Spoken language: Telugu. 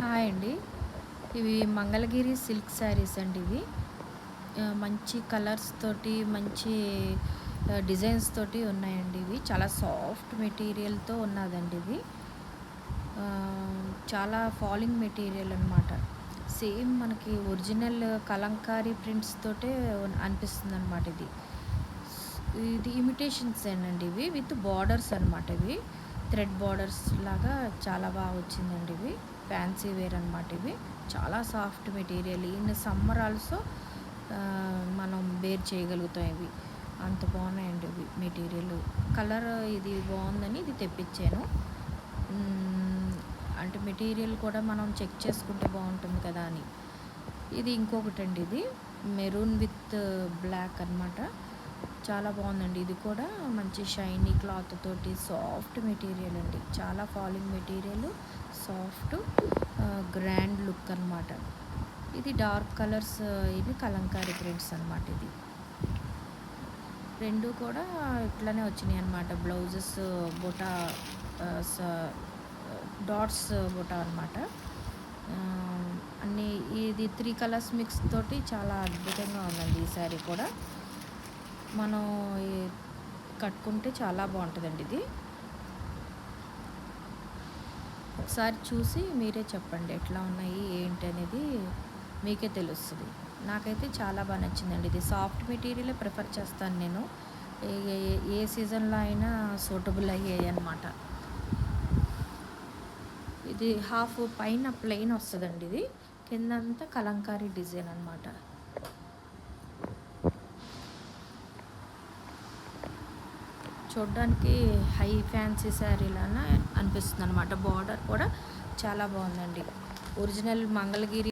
హాయ్ అండి. ఇవి మంగళగిరి సిల్క్ శారీస్ అండి ఇవి. మంచి కలర్స్ తోటి, మంచి డిజైన్స్ తోటి ఉన్నాయండి ఇవి. చాలా సాఫ్ట్ మెటీరియల్‌తో ఉన్నాదండి ఇది. చాలా ఫాలింగ్ మెటీరియల్ అనమాట. సేమ్ మనకి ఒరిజినల్ కలంకారీ ప్రింట్స్ తోటే అనిపిస్తుందనమాట ఇది. ఇది ఇమిటేషన్సేనండి ఇవి. విత్ బార్డర్స్ అనమాట ఇవి. థ్రెడ్ బార్డర్స్ లాగా చాలా బాగా వచ్చిందండి ఇవి. ఫ్యాన్సీ వేర్ అనమాట ఇవి. చాలా soft material. In summer also మనం బేర్ చేయగలుగుతాం ఇవి. అంత బాగున్నాయండి ఇవి మెటీరియల్. కలర్ ఇది బాగుందని ఇది తెప్పించాను. అంటే మెటీరియల్ కూడా మనం చెక్ చేసుకుంటే బాగుంటుంది కదా అని. ఇది ఇంకొకటండి ఇది. మెరూన్ విత్ బ్లాక్ అనమాట. చాలా బాగుందండి. ఇది కూడా మంచి షైనీ క్లాత్ తోటి సాఫ్ట్ మెటీరియల్ అండి. చాలా falling material, soft, grand look అనమాట. ఇది డార్క్ కలర్స్, ఇవి కలంకారీ ప్రింట్స్ అనమాట. ఇది రెండు కూడా ఇట్లానే వచ్చినాయి అనమాట. బ్లౌజెస్ బుటా, డాట్స్ బుటా అనమాట. అన్నీ ఇది 3 కలర్స్ మిక్స్ తోటి చాలా అద్భుతంగా ఉందండి ఈ శారీ కూడా. మనం కట్టుకుంటే చాలా బాగుంటుందండి ఇది. ఒకసారి చూసి మీరే చెప్పండి ఎట్లా ఉన్నాయి ఏంటి అనేది, మీకే తెలుస్తుంది. నాకైతే చాలా బాగా నచ్చిందండి. ఇది సాఫ్ట్ మెటీరియలే ప్రిఫర్ చేస్తాను నేను. ఏ సీజన్లో అయినా సూటబుల్ అయ్యాయి అనమాట. ఇది హాఫ్ పైన ప్లెయిన్ వస్తుందండి. ఇది కిందంతా కలంకారీ డిజైన్ అనమాట. చూడ్డానికి హై ఫ్యాన్సీ శారీలాగా అనిపిస్తుంది అనమాట. బార్డర్ కూడా చాలా బాగుందండి. ఒరిజినల్ మంగళగిరి